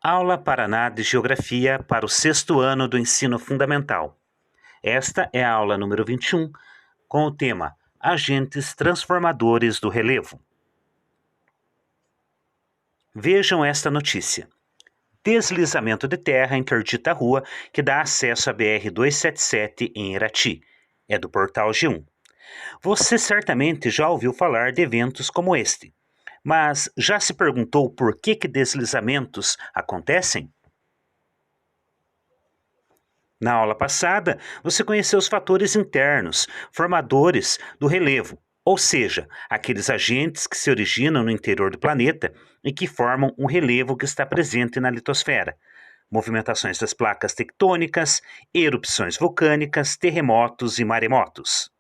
Aula Paraná de Geografia para o 6º ano do ensino fundamental. Esta é a aula número 21, com o tema Agentes transformadores do relevo. Vejam esta notícia. Deslizamento de terra interdita a rua que dá acesso à BR-277 em Irati. É do portal G1. Você certamente já ouviu falar de eventos como este, mas já se perguntou por que deslizamentos acontecem? Na aula passada, você conheceu os fatores internos, formadores do relevo, ou seja, aqueles agentes que se originam no interior do planeta e que formam um relevo que está presente na litosfera. Movimentações das placas tectônicas, erupções vulcânicas, terremotos e maremotos.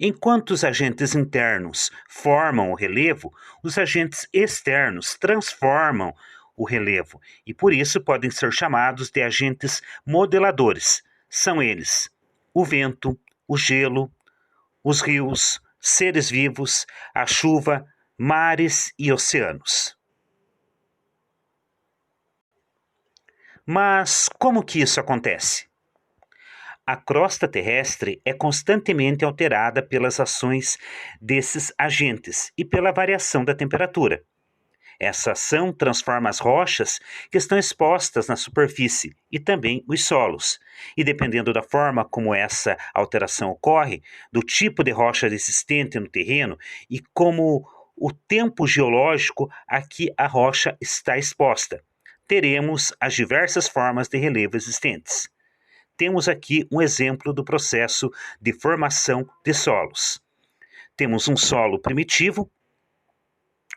Enquanto os agentes internos formam o relevo, os agentes externos transformam o relevo e, por isso, podem ser chamados de agentes modeladores. São eles o vento, o gelo, os rios, seres vivos, a chuva, mares e oceanos. Mas como que isso acontece? A crosta terrestre é constantemente alterada pelas ações desses agentes e pela variação da temperatura. Essa ação transforma as rochas que estão expostas na superfície e também os solos. E dependendo da forma como essa alteração ocorre, do tipo de rocha existente no terreno e como o tempo geológico a que a rocha está exposta, teremos as diversas formas de relevo existentes. Temos aqui um exemplo do processo de formação de solos. Temos um solo primitivo,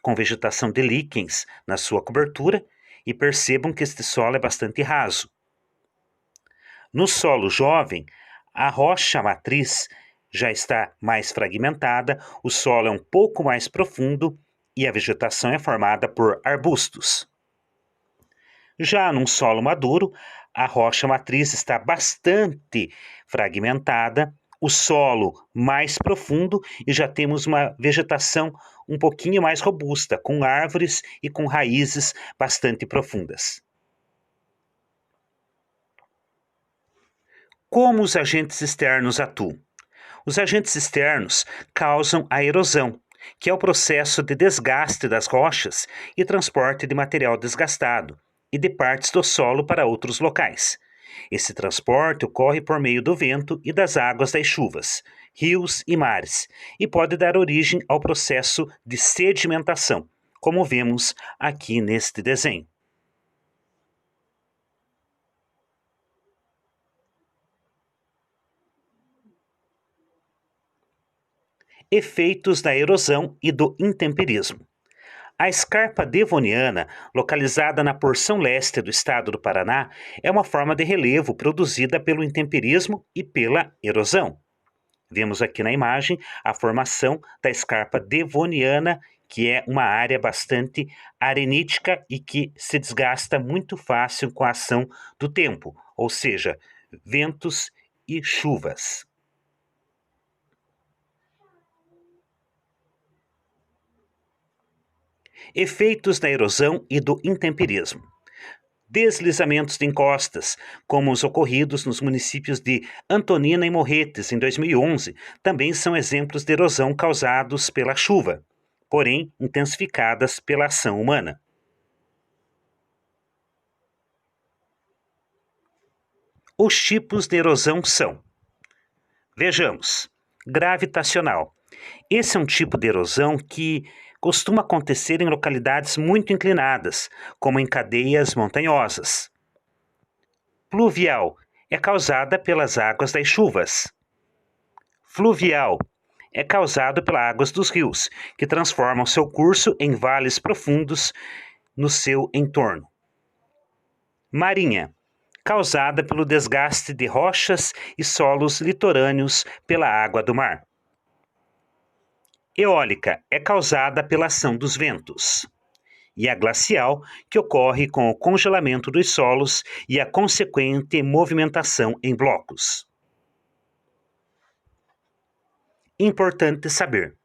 com vegetação de líquens na sua cobertura, e percebam que este solo é bastante raso. No solo jovem, a rocha matriz já está mais fragmentada, o solo é um pouco mais profundo e a vegetação é formada por arbustos. Já num solo maduro, a rocha matriz está bastante fragmentada, o solo mais profundo e já temos uma vegetação um pouquinho mais robusta, com árvores e com raízes bastante profundas. Como os agentes externos atuam? Os agentes externos causam a erosão, que é o processo de desgaste das rochas e transporte de material desgastado e de partes do solo para outros locais. Esse transporte ocorre por meio do vento e das águas das chuvas, rios e mares, e pode dar origem ao processo de sedimentação, como vemos aqui neste desenho. Efeitos da erosão e do intemperismo. A escarpa devoniana, localizada na porção leste do estado do Paraná, é uma forma de relevo produzida pelo intemperismo e pela erosão. Vemos aqui na imagem a formação da escarpa devoniana, que é uma área bastante arenítica e que se desgasta muito fácil com a ação do tempo, ou seja, ventos e chuvas. Efeitos da erosão e do intemperismo. Deslizamentos de encostas, como os ocorridos nos municípios de Antonina e Morretes em 2011, também são exemplos de erosão causados pela chuva, porém intensificadas pela ação humana. Os tipos de erosão são: vejamos, gravitacional. Esse é um tipo de erosão que costuma acontecer em localidades muito inclinadas, como em cadeias montanhosas. Pluvial é causada pelas águas das chuvas. Fluvial é causado pelas águas dos rios, que transformam seu curso em vales profundos no seu entorno. Marinha, causada pelo desgaste de rochas e solos litorâneos pela água do mar. Eólica é causada pela ação dos ventos. E a glacial, que ocorre com o congelamento dos solos e a consequente movimentação em blocos. Importante saber: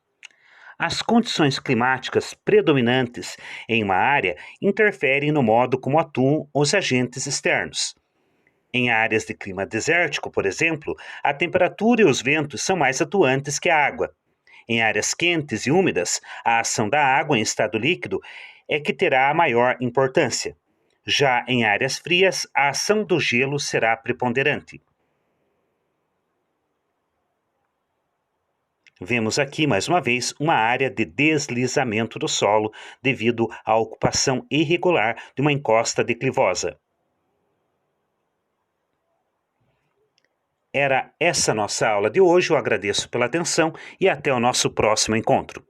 As condições climáticas predominantes em uma área interferem no modo como atuam os agentes externos. Em áreas de clima desértico, por exemplo, a temperatura e os ventos são mais atuantes que a água. Em áreas quentes e úmidas, a ação da água em estado líquido é que terá a maior importância. Já em áreas frias, a ação do gelo será preponderante. Vemos aqui, mais uma vez, uma área de deslizamento do solo devido à ocupação irregular de uma encosta declivosa. Era essa nossa aula de hoje. Eu agradeço pela atenção e até o nosso próximo encontro.